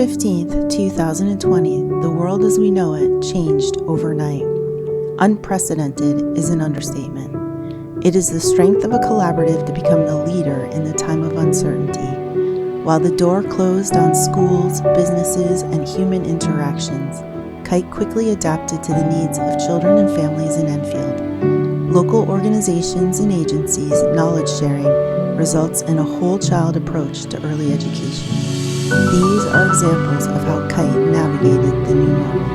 15th, 2020, the world as we know it changed overnight. Unprecedented is an understatement. It is the strength of a collaborative to become the leader in the time of uncertainty. While the door closed on schools, businesses, and human interactions, Kite quickly adapted to the needs of children and families in Enfield. Local organizations and agencies' knowledge sharing results in a whole child approach to early education. These are examples of how Kite navigated the new normal.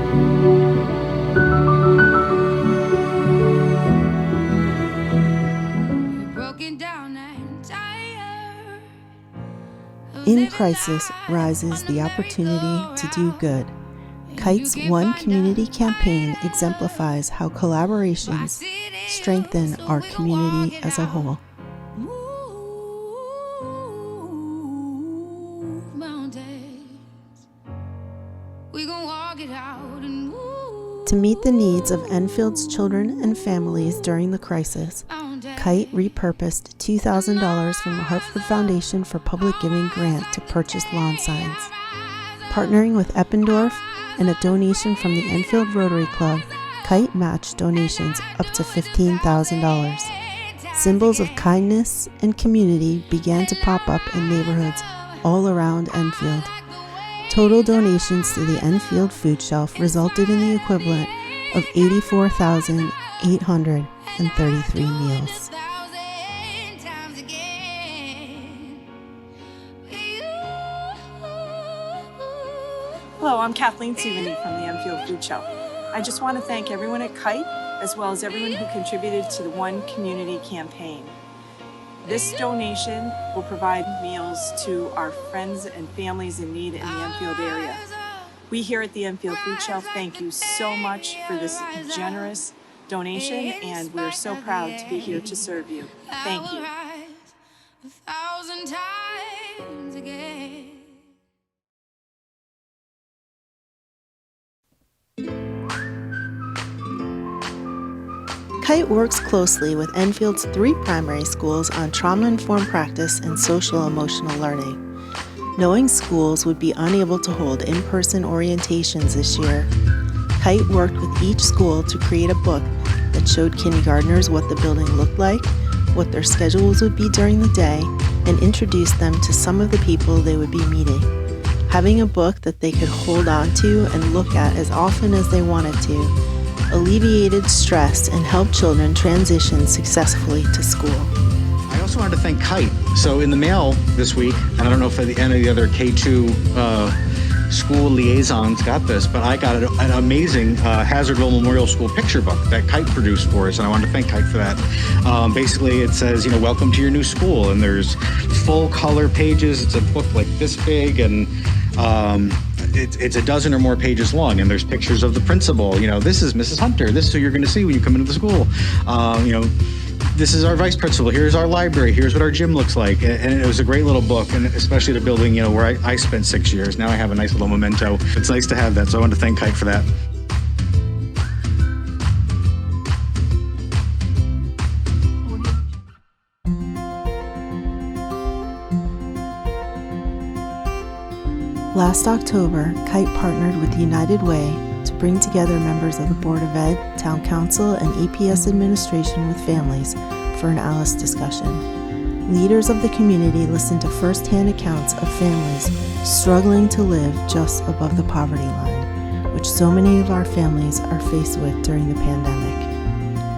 In crisis rises the opportunity to do good. Kite's One Community campaign exemplifies how collaborations strengthen our community as a whole. To meet the needs of Enfield's children and families during the crisis, Kite repurposed $2,000 from the Hartford Foundation for Public Giving grant to purchase lawn signs. Partnering with Eppendorf and a donation from the Enfield Rotary Club, Kite matched donations up to $15,000. Symbols of kindness and community began to pop up in neighborhoods all around Enfield. Total donations to the Enfield food shelf resulted in the equivalent of 84,833 meals. Hello, I'm Kathleen Seveny from the Enfield Food Shelf. I just want to thank everyone at Kite, as well as everyone who contributed to the One Community campaign. This donation will provide meals to our friends and families in need in the Enfield area. We here at the Enfield Food Shelf thank you so much for this generous donation, and we're so proud to be here to serve you. Thank you. Kite works closely with Enfield's 3 primary schools on trauma-informed practice and social-emotional learning. Knowing schools would be unable to hold in-person orientations this year, Kite worked with each school to create a book that showed kindergartners what the building looked like, what their schedules would be during the day, and introduced them to some of the people they would be meeting. Having a book that they could hold on to and look at as often as they wanted to alleviated stress and helped children transition successfully to school. I also wanted to thank Kite. So in the mail this week, and I don't know if any of the other K2 school liaisons got this, but I got an amazing Hazardville Memorial School picture book that Kite produced for us, and I wanted to thank Kite for that. Basically, it says, welcome to your new school, and there's full color pages. It's a book like this big, and it's a dozen or more pages long, and there's pictures of the principal. This is Mrs. Hunter. This is who you're going to see when you come into the school. This is our vice principal. Here's our library. Here's what our gym looks like. And it was a great little book, and especially the building, where I spent 6 years. Now I have a nice little memento. It's nice to have that, so I want to thank Kite for that. Last October, Kite partnered with United Way to bring together members of the Board of Ed, Town Council, and EPS administration with families for an ALICE discussion. Leaders of the community listened to first-hand accounts of families struggling to live just above the poverty line, which so many of our families are faced with during the pandemic.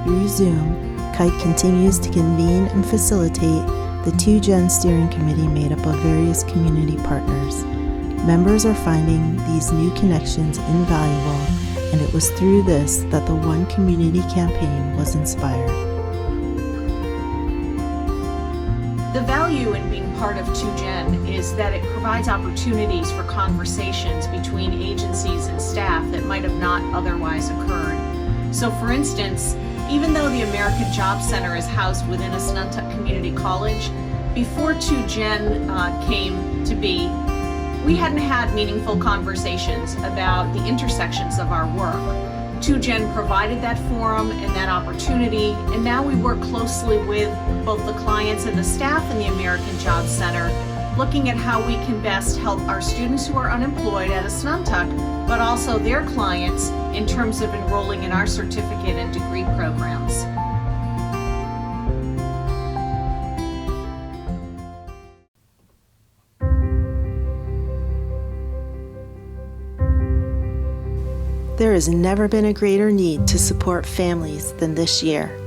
Through Zoom, Kite continues to convene and facilitate the 2Gen steering committee made up of various community partners. Members are finding these new connections invaluable, and it was through this that the One Community campaign was inspired. The value in being part of 2Gen is that it provides opportunities for conversations between agencies and staff that might have not otherwise occurred. So for instance, even though the American Job Center is housed within a Snuntuck Community College, before 2Gen came to be, we hadn't had meaningful conversations about the intersections of our work. 2Gen provided that forum and that opportunity, and now we work closely with both the clients and the staff in the American Job Center looking at how we can best help our students who are unemployed at Assuntuck, but also their clients in terms of enrolling in our certificate and degree programs. There has never been a greater need to support families than this year.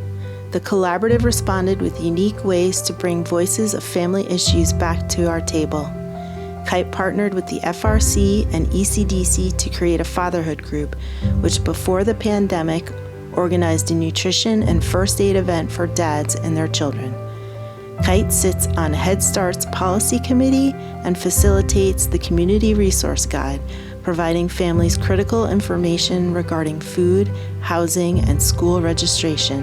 The collaborative responded with unique ways to bring voices of family issues back to our table. Kite partnered with the FRC and ECDC to create a fatherhood group, which before the pandemic organized a nutrition and first aid event for dads and their children. Kite sits on Head Start's policy committee and facilitates the Community Resource Guide, providing families critical information regarding food, housing, and school registration.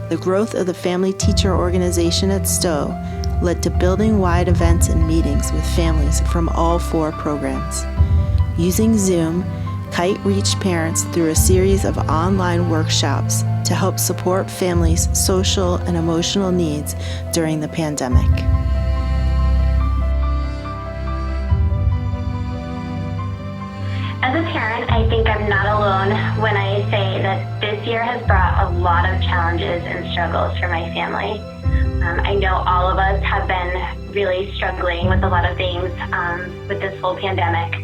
The growth of the family teacher organization at Stowe led to building-wide events and meetings with families from all 4 programs. Using Zoom, Kite reached parents through a series of online workshops to help support families' social and emotional needs during the pandemic. As a parent, I think I'm not alone when I say that this year has brought a lot of challenges and struggles for my family. I know all of us have been really struggling with a lot of things with this whole pandemic.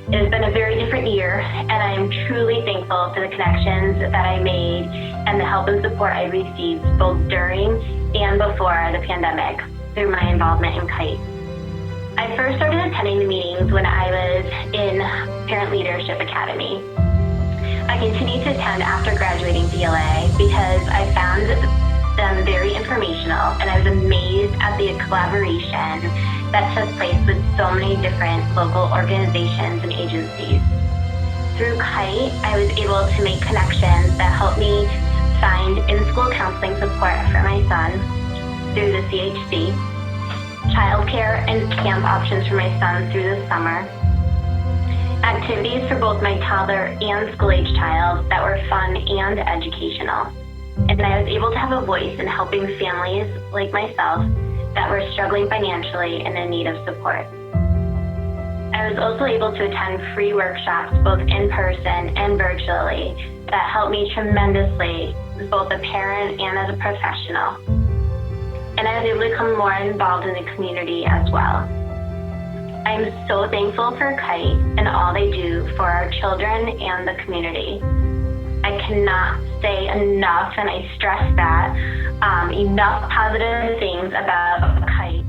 It has been a very different year, and I am truly thankful for the connections that I made and the help and support I received both during and before the pandemic through my involvement in Kite. I first started attending the meetings when I was in Parent Leadership Academy. I continued to attend after graduating DLA because I found them very informational, and I was amazed at the collaboration that took place with so many different local organizations and agencies. Through Kite, I was able to make connections that helped me find in-school counseling support for my son through the CHC, childcare and camp options for my son through the summer, activities for both my toddler and school-age child that were fun and educational. And I was able to have a voice in helping families like myself that were struggling financially and in need of support. I was also able to attend free workshops both in person and virtually that helped me tremendously as both a parent and as a professional. And I was able to become more involved in the community as well. I'm so thankful for Kite and all they do for our children and the community. I cannot say enough, and I stress that, enough positive things about Kite.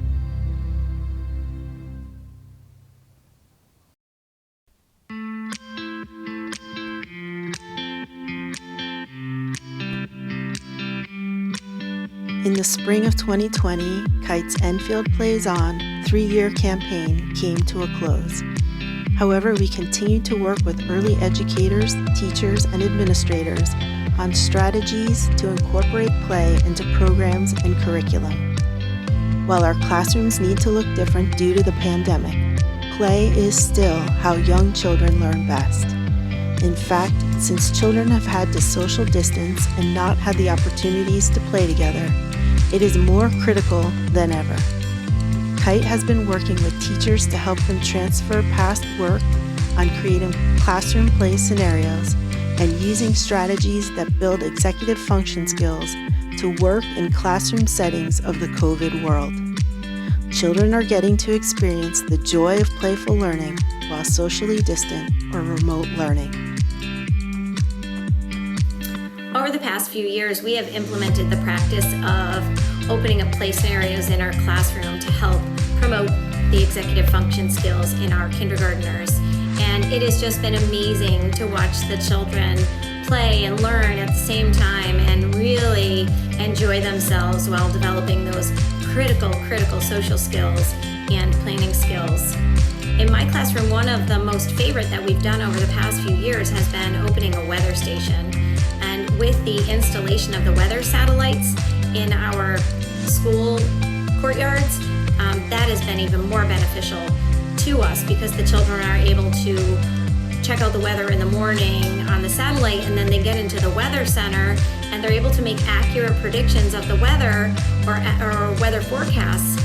In the spring of 2020, Kite's Enfield Liaison 3-year campaign came to a close. However, we continue to work with early educators, teachers, and administrators on strategies to incorporate play into programs and curriculum. While our classrooms need to look different due to the pandemic, play is still how young children learn best. In fact, since children have had to social distance and not had the opportunities to play together, it is more critical than ever. Kite has been working with teachers to help them transfer past work on creating classroom play scenarios and using strategies that build executive function skills to work in classroom settings of the COVID world. Children are getting to experience the joy of playful learning while socially distant or remote learning. Over the past few years, we have implemented the practice of opening up play scenarios in our classroom to help promote the executive function skills in our kindergartners. And it has just been amazing to watch the children play and learn at the same time and really enjoy themselves while developing those critical social skills and planning skills. In my classroom, one of the most favorite that we've done over the past few years has been opening a weather station. And with the installation of the weather satellites in our school courtyards, that has been even more beneficial to us because the children are able to check out the weather in the morning on the satellite, and then they get into the weather center and they're able to make accurate predictions of the weather or weather forecasts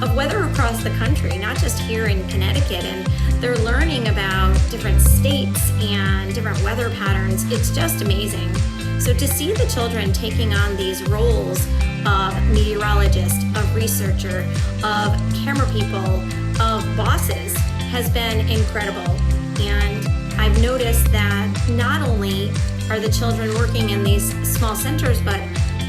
of weather across the country, not just here in Connecticut. And they're learning about different states and different weather patterns. It's just amazing. So to see the children taking on these roles of meteorologist, of researcher, of camera people, of bosses has been incredible. And I've noticed that not only are the children working in these small centers, but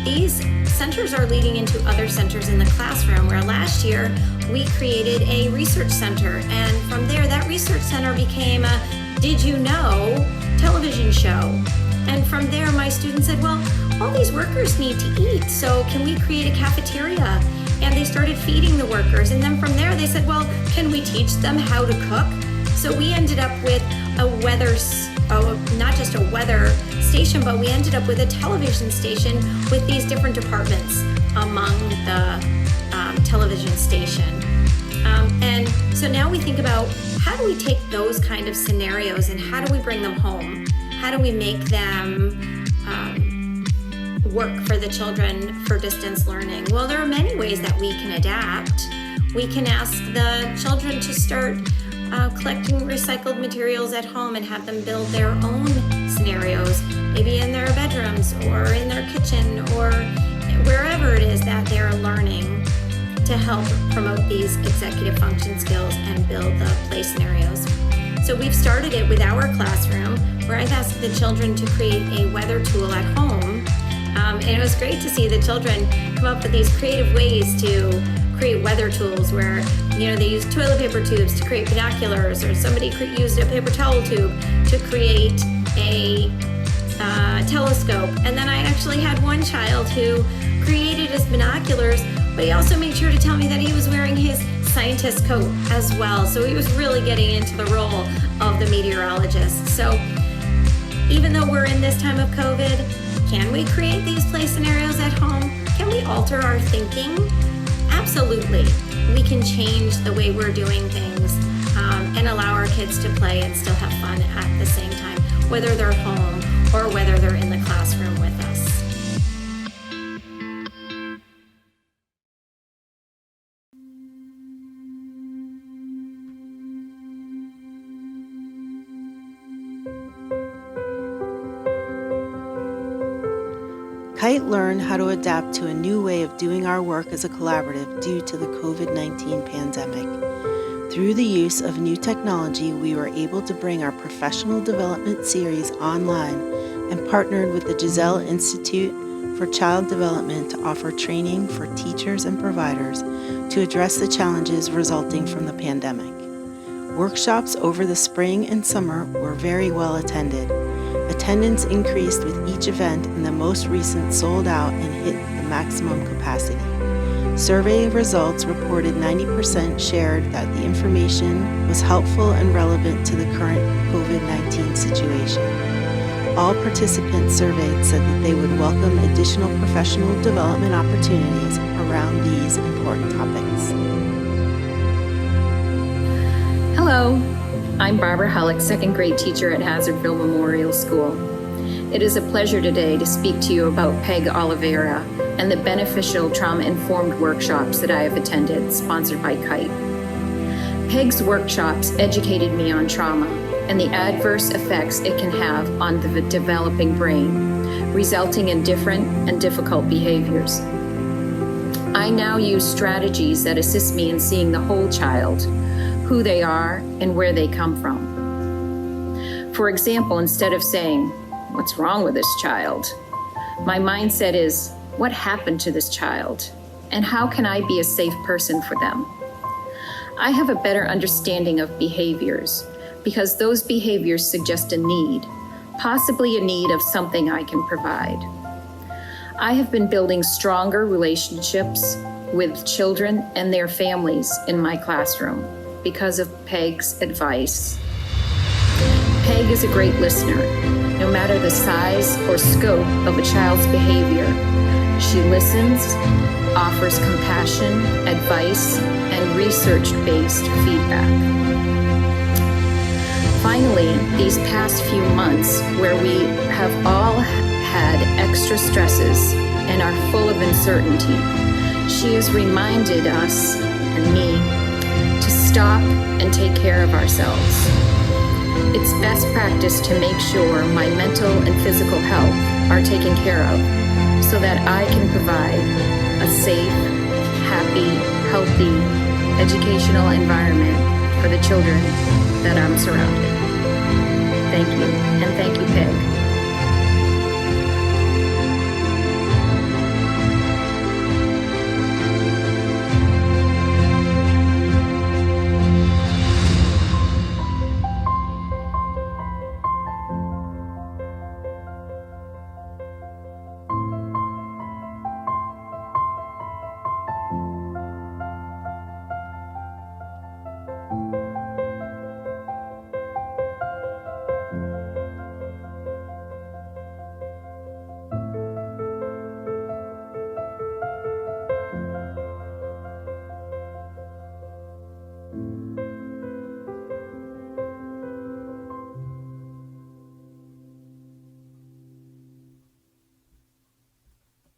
these centers are leading into other centers in the classroom, where last year we created a research center, and from there that research center became a Did You Know television show. And from there my students said, well, all these workers need to eat, so can we create a cafeteria? And they started feeding the workers. And then from there they said, well, can we teach them how to cook? So we ended up with not just a weather station, but we ended up with a television station with these different departments among the television station. And so now we think about, how do we take those kind of scenarios and how do we bring them home? How do we make them work for the children for distance learning? Well, there are many ways that we can adapt. We can ask the children to start collecting recycled materials at home and have them build their own scenarios, maybe in their bedrooms or in their kitchen or wherever it is that they're learning, to help promote these executive function skills and build the play scenarios. So we've started it with our classroom, where I've asked the children to create a weather tool at home. And it was great to see the children come up with these creative ways to create weather tools, where they use toilet paper tubes to create binoculars, or somebody used a paper towel tube to create a telescope. And then I actually had one child who created his binoculars, but he also made sure to tell me that he was wearing his scientist coat as well. So he was really getting into the role of the meteorologist. So even though we're in this time of COVID, can we create these play scenarios at home? Can we alter our thinking? Absolutely. We can change the way we're doing things and allow our kids to play and still have fun at the same time, whether they're home or whether they're in the classroom with us. Kite learned how to adapt to a new way of doing our work as a collaborative due to the COVID-19 pandemic. Through the use of new technology, we were able to bring our professional development series online and partnered with the Giselle Institute for Child Development to offer training for teachers and providers to address the challenges resulting from the pandemic. Workshops over the spring and summer were very well attended. Attendance increased with each event, and the most recent sold out and hit the maximum capacity. Survey results reported 90% shared that the information was helpful and relevant to the current COVID-19 situation. All participants surveyed said that they would welcome additional professional development opportunities around these important topics. Hello, I'm Barbara Hullock, second grade teacher at Hazardville Memorial School. It is a pleasure today to speak to you about PEG Oliveira and the beneficial trauma-informed workshops that I have attended, sponsored by Kite. PEG's workshops educated me on trauma and the adverse effects it can have on the developing brain, resulting in different and difficult behaviors. I now use strategies that assist me in seeing the whole child, who they are, and where they come from. For example, instead of saying, "What's wrong with this child?" my mindset is, what happened to this child? And how can I be a safe person for them? I have a better understanding of behaviors because those behaviors suggest a need, possibly a need of something I can provide. I have been building stronger relationships with children and their families in my classroom because of PEG's advice. PEG is a great listener. No matter the size or scope of a child's behavior, she listens, offers compassion, advice, and research-based feedback. Finally, these past few months, where we have all had extra stresses and are full of uncertainty, she has reminded us and me to stop and take care of ourselves. It's best practice to make sure my mental and physical health are taken care of so that I can provide a safe, happy, healthy, educational environment for the children that I'm surrounded. Thank you, and thank you, Peg.